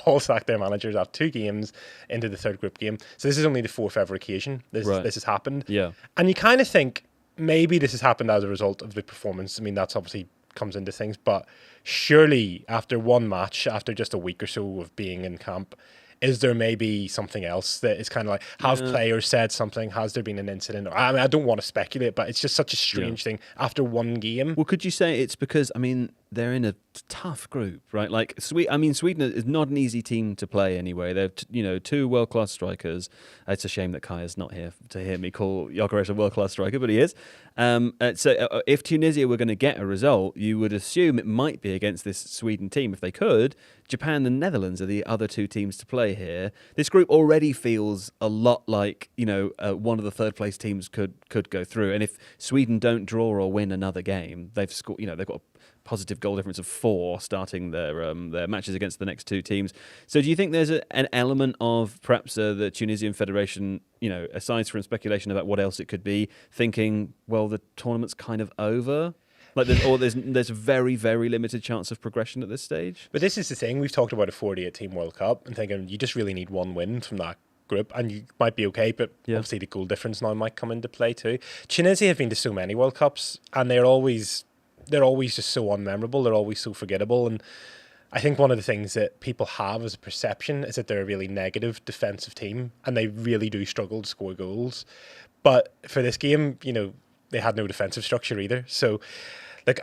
all sacked their managers after 2 games into the 3rd group game. So this is only the 4th ever occasion this has happened. Yeah. And you kind of think maybe this has happened as a result of the performance. I mean, that's obviously comes into things, but surely after 1 match, after just a week or so of being in camp, is there maybe something else that is kind of like, have players said something? Has there been an incident? I mean, I don't want to speculate, but it's just such a strange thing after 1 game. Well, could you say it's because, I mean, they're in a tough group, right? Like Sweden is not an easy team to play anyway. They're two world-class strikers. It's a shame that Kaya's not here to hear me call Gyökeres a world-class striker, but he is. So if Tunisia were going to get a result, you would assume it might be against this Sweden team. If they could, Japan and Netherlands are the other two teams to play here. This group already feels a lot like one of the third-place teams could go through. And if Sweden don't draw or win another game, they've scored. They've got a positive goal difference of 4 starting their matches against the next two teams. So do you think there's an element of perhaps the Tunisian Federation, aside from speculation about what else it could be, thinking, well, the tournament's kind of over? Like there's very, very limited chance of progression at this stage? But this is the thing. We've talked about a 48-team World Cup and thinking you just really need one win from that group and you might be okay, but obviously the goal difference now might come into play too. Tunisia have been to so many World Cups and they're always just so unmemorable. They're always so forgettable. And I think one of the things that people have as a perception is that they're a really negative defensive team and they really do struggle to score goals. But for this game, they had no defensive structure either. So,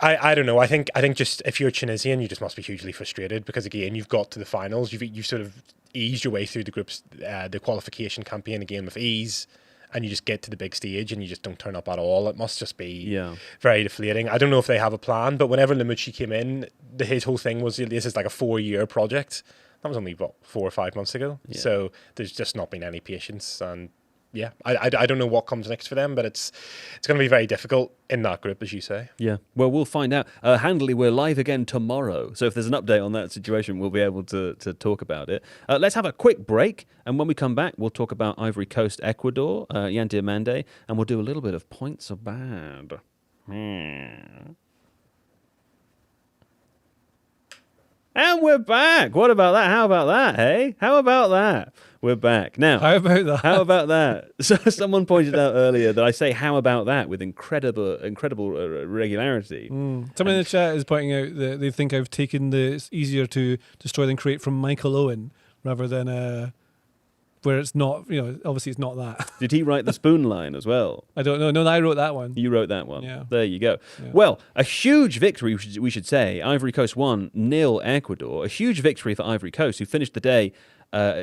I don't know. I think just if you're Tunisian, you just must be hugely frustrated because again, you've got to the finals. You've sort of eased your way through the group's the qualification campaign again with ease. And you just get to the big stage and you just don't turn up at all. It must just be very deflating. I don't know if they have a plan, but whenever Limucci came in, his whole thing was this is like a 4-year project. That was only, 4 or 5 months ago. Yeah. So there's just not been any patience. And I don't know what comes next for them, but it's going to be very difficult in that group, as you say. Yeah, well, we'll find out. Handily, we're live again tomorrow, so if there's an update on that situation, we'll be able to talk about it. Let's have a quick break, and when we come back, we'll talk about Ivory Coast, Ecuador, Yan Diomande, and we'll do a little bit of points are bad. And we're back. What about that? How about that, hey? How about that? We're back. Now, how about that? How about that? So someone pointed out earlier that I say how about that with incredible regularity. Someone in the chat is pointing out that they think I've taken the it's easier to destroy than create from Michael Owen rather than where it's not, obviously it's not that. Did he write the spoon line as well? I don't know. No, I wrote that one. You wrote that one. Yeah. There you go. Yeah. Well, a huge victory, we should say. Ivory Coast 1-0 Ecuador. A huge victory for Ivory Coast, who finished the day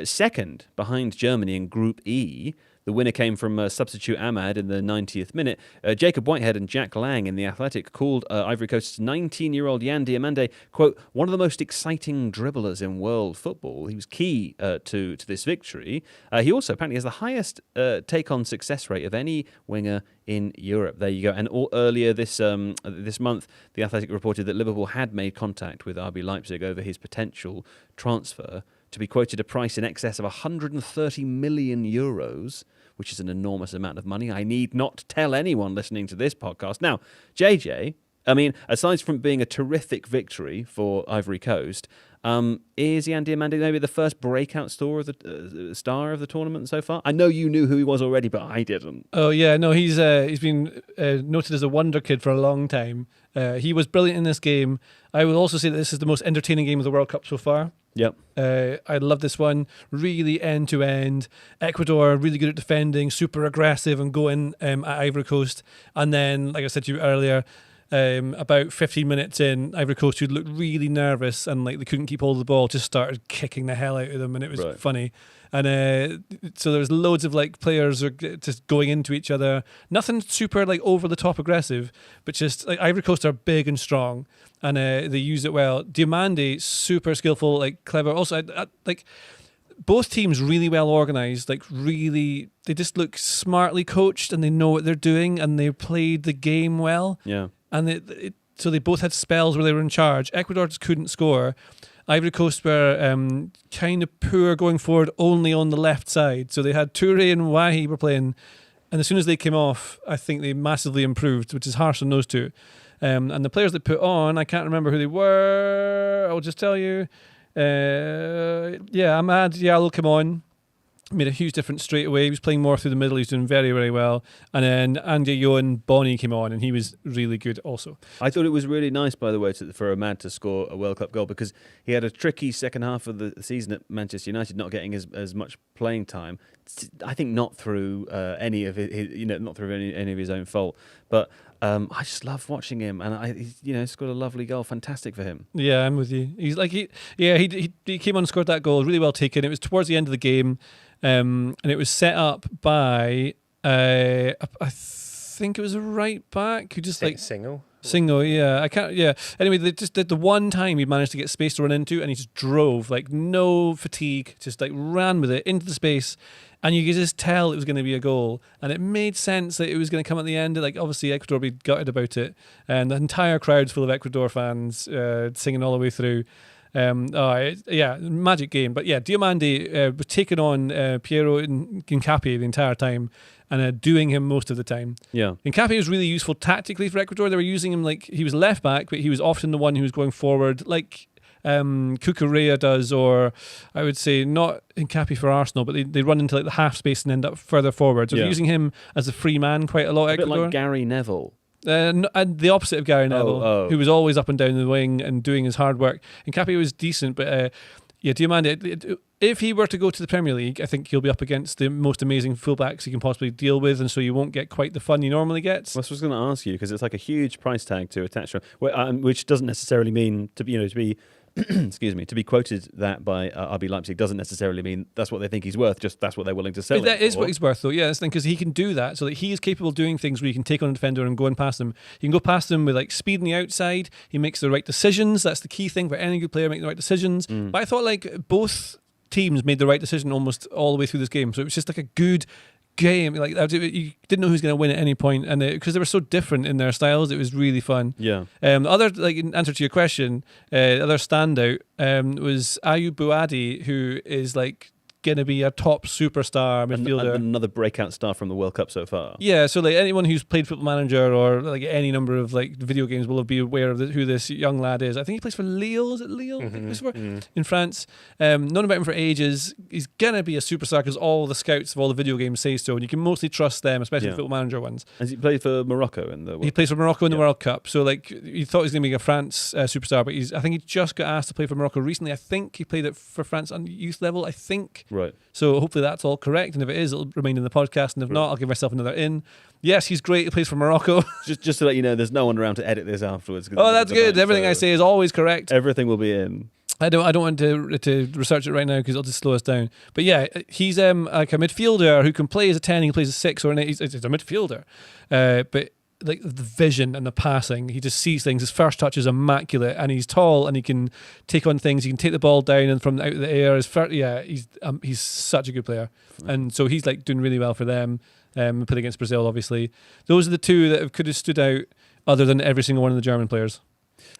second behind Germany in Group E. The winner came from substitute Ahmad in the 90th minute. Jacob Whitehead and Jack Lang in The Athletic called Ivory Coast's 19-year-old Yan Diomande, quote, one of the most exciting dribblers in world football. He was key to this victory. He also apparently has the highest take-on success rate of any winger in Europe. There you go. And earlier this month, The Athletic reported that Liverpool had made contact with RB Leipzig over his potential transfer, to be quoted a price in excess of 130 million euros, which is an enormous amount of money. I need not tell anyone listening to this podcast. Now, JJ, I mean, aside from being a terrific victory for Ivory Coast, is Yan Diomande maybe the first breakout star of the tournament so far? I know you knew who he was already, but I didn't. Oh yeah, no, he's been noted as a wonder kid for a long time. He was brilliant in this game. I will also say that this is the most entertaining game of the World Cup so far. Yep. I love this one. Really end to end. Ecuador really good at defending, super aggressive and going at Ivory Coast. And then, like I said to you earlier, about 15 minutes in, Ivory Coast, who looked really nervous and like they couldn't keep hold of the ball, just started kicking the hell out of them, and it was funny. And so there was loads of like players just going into each other. Nothing super like over the top aggressive, but just like Ivory Coast are big and strong, and they use it well. Diomande, super skillful, like clever. Also, like both teams really well organized. Like really, they just look smartly coached, and they know what they're doing, and they played the game well. Yeah. And so they both had spells where they were in charge. Ecuador just couldn't score. Ivory Coast were kind of poor going forward only on the left side. So they had Touré and Wahi were playing. And as soon as they came off, I think they massively improved, which is harsh on those two. And the players they put on, I can't remember who they were. I'll just tell you. Ahmad Diallo came on. Made a huge difference straight away. He was playing more through the middle. He was doing very, very well. And then Andy Yohan Bonny came on, and he was really good also. I thought it was really nice, by the way, for Ahmad to score a World Cup goal, because he had a tricky second half of the season at Manchester United, not getting as much playing time. I think not through any of his, not through any of his own fault. But I just love watching him, and he's got a lovely goal. Fantastic for him. Yeah, I'm with you. He's like he came on and scored that goal, really well taken. It was towards the end of the game, and it was set up by I think it was a right back who just Single, yeah. I can't. Yeah. Anyway, they just did the one time he managed to get space to run into, and he just drove like no fatigue, just like ran with it into the space. And you could just tell it was going to be a goal. And it made sense that it was going to come at the end. Like, obviously, Ecuador would be gutted about it. And the entire crowd's full of Ecuador fans singing all the way through. Magic game. But yeah, Diomande was taking on Piero Hincapié the entire time and doing him most of the time. Yeah. Hincapié was really useful tactically for Ecuador. They were using him like he was left back, but he was often the one who was going forward, like Cucurella does, or I would say not Hincapié for Arsenal, but they run into like the half space and end up further forward. So they're using him as a free man quite a lot. A Ecuador. bit like Gary Neville. And the opposite of Gary Neville, who was always up and down the wing and doing his hard work. Hincapié was decent, but Diomande, if he were to go to the Premier League, I think he'll be up against the most amazing fullbacks he can possibly deal with, and so you won't get quite the fun he normally gets. Well, that's what I was going to ask you, because it's like a huge price tag to attach, which doesn't necessarily mean to be excuse me, to be quoted that by RB Leipzig doesn't necessarily mean that's what they think he's worth, just that's what they're willing to sell. That is what he's worth, though. Yeah, that's the thing, because he can do that, so that he is capable of doing things where you can take on a defender and go and past them. You can go past them with like speed on the outside. He makes the right decisions. That's the key thing for any good player, making the right decisions. But I thought like both teams made the right decision almost all the way through this game, so it was just like a good game. Like you didn't know who was going to win at any point, and because they were so different in their styles, it was really fun. Yeah. Other, like in answer to your question, other standout was Ayub Buadi, who is like going to be a top superstar midfielder. Another breakout star from the World Cup so far. Yeah, so like anyone who's played Football Manager or like any number of like video games will be aware of who this young lad is. I think he plays for Lille. Is it Lille? In France. Known about him for ages. He's going to be a superstar because all the scouts of all the video games say so, and you can mostly trust them, especially the Football Manager ones. Has he played for Morocco in the World Cup? He plays for Morocco in the World Cup. So like you thought he was going to be a France superstar, but I think he just got asked to play for Morocco recently. I think he played it for France on youth level, I think. Right. So hopefully that's all correct, and if it is, it'll remain in the podcast, and if not, I'll give myself another in. Yes, he's great. He plays for Morocco. just to let you know, there's no one around to edit this afterwards. Oh, that's good. Everything I say is always correct. Everything will be in. I don't want to research it right now because it'll just slow us down. But yeah, he's like a midfielder who can play as a 10, he can play as a 6 or an 8. He's a midfielder. But like the vision and the passing, he just sees things. His first touch is immaculate, and he's tall and he can take on things. He can take the ball down and from out of the air. He's such a good player, and so he's like doing really well for them. Played against Brazil, obviously. Those are the two that could have stood out, other than every single one of the German players.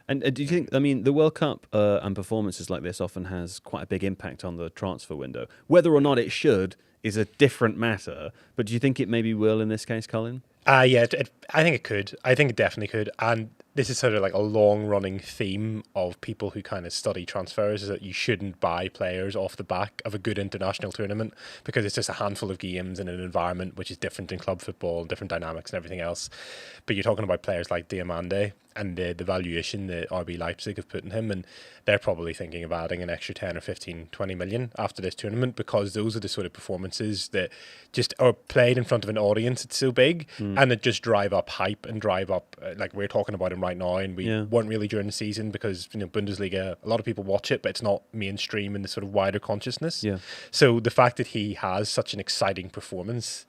And do you think, I mean, the World Cup and performances like this often has quite a big impact on the transfer window. Whether or not it should is a different matter, but do you think it maybe will in this case, Colin? I think it could. I think it definitely could. And this is sort of like a long-running theme of people who kind of study transfers, is that you shouldn't buy players off the back of a good international tournament because it's just a handful of games in an environment which is different in club football, different dynamics and everything else. But you're talking about players like Diomande and the valuation that RB Leipzig have put in him, and they're probably thinking of adding an extra 10 or 15, 20 million after this tournament, because those are the sort of performances that just are played in front of an audience. It's so big, and that just drive up hype and drive up, like we're talking about him right now, and we weren't really during the season because, you know, Bundesliga, a lot of people watch it, but it's not mainstream in the sort of wider consciousness. Yeah. So the fact that he has such an exciting performance,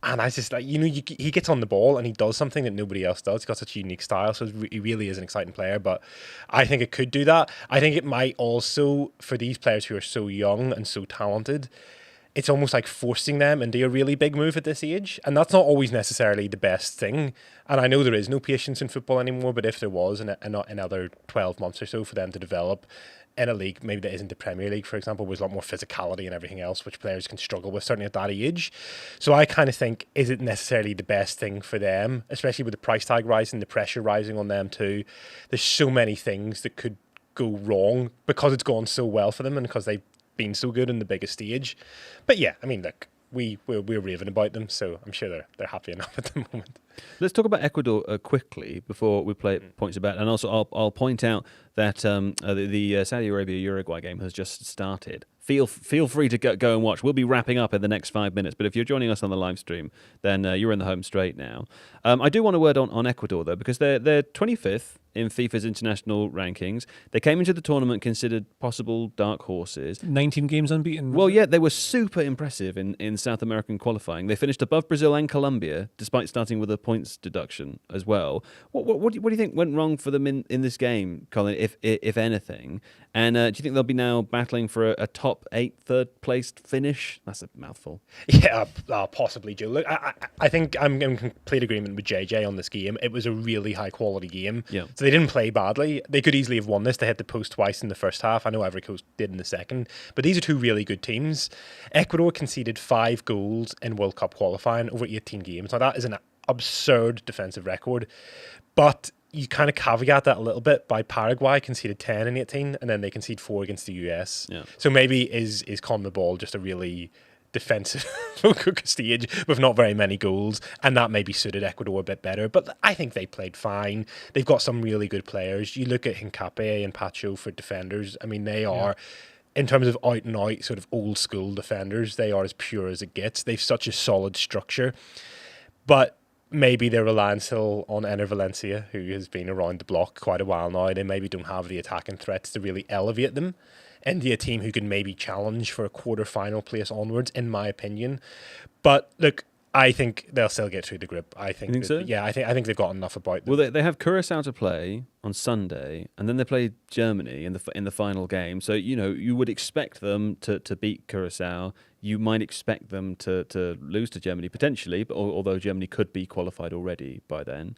and I just like, you know, he gets on the ball and he does something that nobody else does. He's got such a unique style, so he really is an exciting player. But I think it could do that. I think it might also, for these players who are so young and so talented, it's almost like forcing them into a really big move at this age. And that's not always necessarily the best thing. And I know there is no patience in football anymore, but if there was another 12 months or so for them to develop in a league maybe that isn't the Premier League, for example, with a lot more physicality and everything else, which players can struggle with, certainly at that age. So I kind of think, is it necessarily the best thing for them, especially with the price tag rising, the pressure rising on them too? There's so many things that could go wrong because it's gone so well for them and because they've been so good in the biggest stage. But yeah, I mean, look, we're raving about them, so I'm sure they're happy enough at the moment. Let's talk about Ecuador quickly before we play points about, and also I'll point out that the Saudi Arabia-Uruguay game has just started. feel free to go and watch. We'll be wrapping up in the next 5 minutes, but if you're joining us on the live stream, then you're in the home straight now. I do want a word on Ecuador, though, because they're 25th in FIFA's international rankings. They came into the tournament considered possible dark horses. 19 games unbeaten. Well, yeah, they were super impressive in South American qualifying. They finished above Brazil and Colombia, despite starting with a points deduction as well. What do you think went wrong for them in this game, Colin, if anything? And do you think they'll be now battling for a top 8 third-placed finish? That's a mouthful. Yeah, possibly, Joe. Look, I think I'm in complete agreement with JJ on this game. It was a really high-quality game. Yeah. So they didn't play badly. They could easily have won this. They hit the post twice in the first half. I know Ivory Coast did in the second. But these are two really good teams. Ecuador conceded 5 goals in World Cup qualifying over 18 games. Now, that is an absurd defensive record. But you kind of caveat that a little bit by Paraguay conceded 10 in 18, and then they conceded 4 against the US. Yeah. So maybe is CONMEBOL just a really defensive stage with not very many goals, and that maybe suited Ecuador a bit better. But I think they played fine. They've got some really good players. You look at Hincapié and Pacho for defenders. I mean, they are, in terms of out and out sort of old school defenders, they are as pure as it gets. They've such a solid structure. But maybe they're relying still on Ener Valencia, who has been around the block quite a while now. They maybe don't have the attacking threats to really elevate them into a team who can maybe challenge for a quarter-final place onwards, in my opinion. But look, I think they'll still get through the group. I think, You think so? Yeah, I think they've got enough about them. Well, they have Curacao to play on Sunday, and then they play Germany in the final game. So you would expect them to beat Curacao. You might expect them to lose to Germany potentially, but although Germany could be qualified already by then.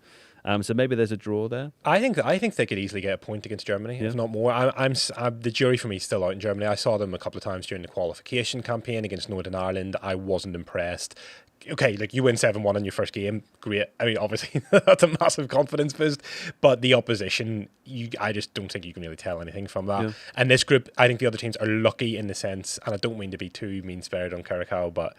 So maybe there's a draw there. I think they could easily get a point against Germany, if not more. I'm the jury for me is still out in Germany. I saw them a couple of times during the qualification campaign against Northern Ireland. I wasn't impressed. Okay, like you win 7-1 in your first game, great. I mean, obviously that's a massive confidence boost, but the opposition, I just don't think you can really tell anything from that. Yeah. And this group, I think the other teams are lucky in the sense, and I don't mean to be too mean-spirited on Curacao, but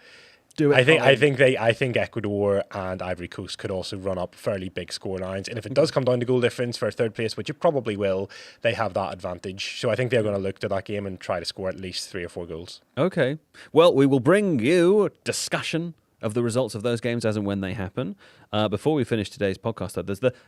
I think Ecuador and Ivory Coast could also run up fairly big score lines, and if it does come down to goal difference for third place, which it probably will, they have that advantage. So I think they're going to look to that game and try to score at least 3 or 4 goals. Okay. Well, we will bring you discussion of the results of those games as and when they happen. Before we finish today's podcast, though,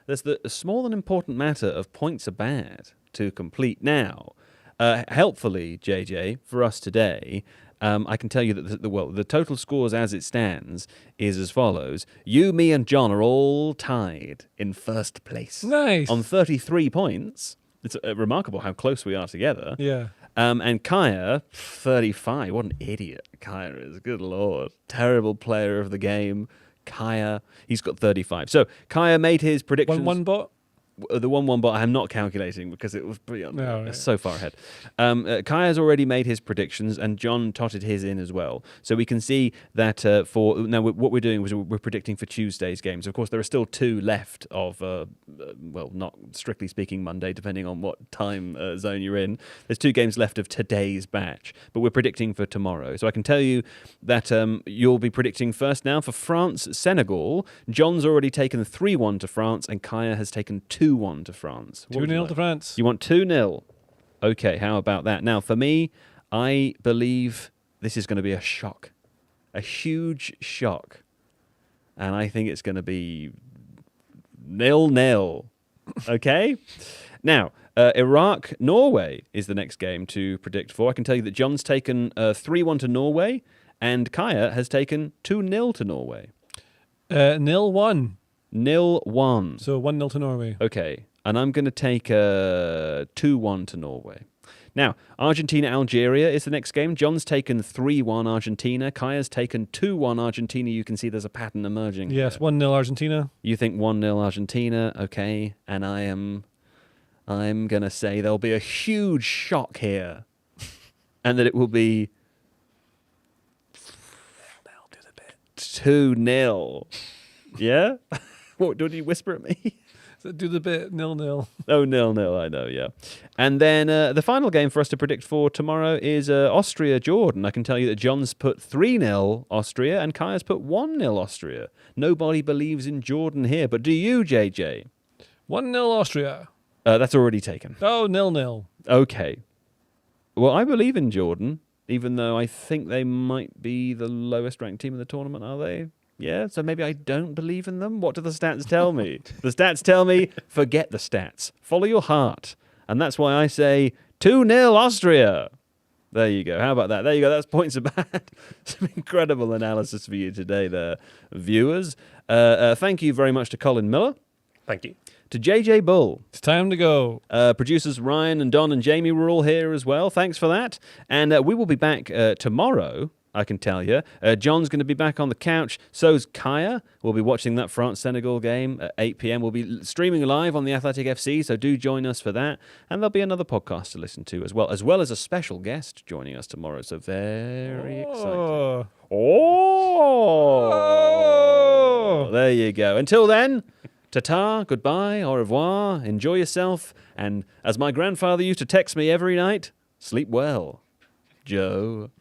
there's the small and important matter of points are bad to complete now. Helpfully, JJ, for us today, I can tell you that the total scores as it stands is as follows. You, me, and John are all tied in first place. Nice. On 33 points. It's remarkable how close we are together. Yeah. And Kaya, 35. What an idiot Kaya is. Good Lord. Terrible player of the game. Kaya, he's got 35. So Kaya made his predictions. 1-1 bot? The 1-1 bot I'm not calculating because it was so far ahead. Kaya's already made his predictions and John totted his in as well. So we can see that what we're doing was we're predicting for Tuesday's games. Of course, there are still 2 left of, not strictly speaking Monday, depending on what time zone you're in. There's 2 games left of today's batch, but we're predicting for tomorrow. So I can tell you that you'll be predicting first now for France-Senegal. John's already taken 3-1 to France and Kaya has taken 2-1 to France. 2-0 to France. You want 2-0? Okay, how about that? Now, for me, I believe this is going to be a shock. A huge shock. And I think it's going to be 0-0. Okay? Now, Iraq-Norway is the next game to predict for. I can tell you that John's taken 3-1 to Norway and Kaya has taken 2-0 to Norway. 0-1. 0-1. So 1-0 to Norway. Okay. And I'm going to take 2-1 to Norway. Now, Argentina-Algeria is the next game. John's taken 3-1 Argentina. Kaya's taken 2-1 Argentina. You can see there's a pattern emerging. Yes, here. 1-0 Argentina. You think 1-0 Argentina. Okay. And I'm going to say there'll be a huge shock here. And that it will be 2-0. Yeah? What, did you whisper at me? Do the bit 0-0. Oh, 0-0, I know, yeah. And then the final game for us to predict for tomorrow is Austria-Jordan. I can tell you that John's put 3-0 Austria and Kaya's put 1-0 Austria. Nobody believes in Jordan here, but do you, JJ? 1-0 Austria. That's already taken. Oh, 0-0. Okay. Well, I believe in Jordan. even though I think they might be the lowest ranked team in the tournament, are they? Yeah, so maybe I don't believe in them. What do the stats tell me? The stats tell me, forget the stats. Follow your heart. And that's why I say 2-0 Austria. There you go. How about that? There you go. That's points about. Some incredible analysis for you today there, viewers. Thank you very much to Colin Millar. Thank you. To JJ Bull. It's time to go. Producers Ryan and Don and Jamie were all here as well. Thanks for that. And we will be back tomorrow, I can tell you. John's going to be back on the couch. So's Kaya. We'll be watching that France-Senegal game at 8 p.m. We'll be streaming live on the Athletic FC, so do join us for that. And there'll be another podcast to listen to as well as a special guest joining us tomorrow. So very exciting. Oh! There you go. Until then, ta-ta, goodbye, au revoir, enjoy yourself. And as my grandfather used to text me every night, sleep well, Joe.